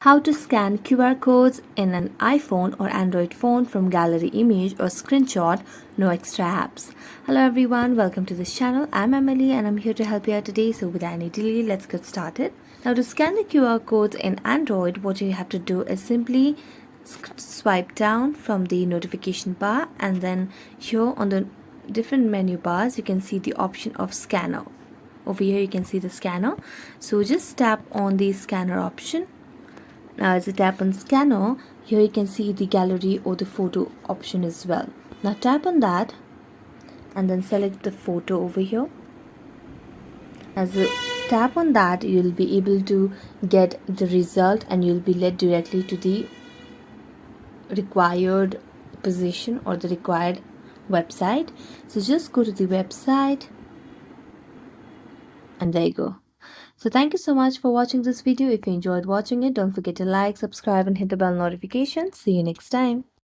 How to scan QR codes in an iPhone or Android phone from gallery image or screenshot, no extra apps. Hello everyone, welcome to this channel. I'm Emily and I'm here to help you out today. So without any delay, let's get started. Now to scan the QR codes in Android, what you have to do is simply swipe down from the notification bar, and then here on the different menu bars you can see the option of scanner. Over here you can see the scanner. So just tap on the scanner option. Now as you tap on scanner, here you can see the gallery or the photo option as well. Now tap on that and then select the photo over here. As you tap on that, you'll be able to get the result and you'll be led directly to the required position or the required website. So just go to the website and there you go. So thank you so much for watching this video. If you enjoyed watching it, don't forget to like, subscribe and hit the bell notification. See you next time.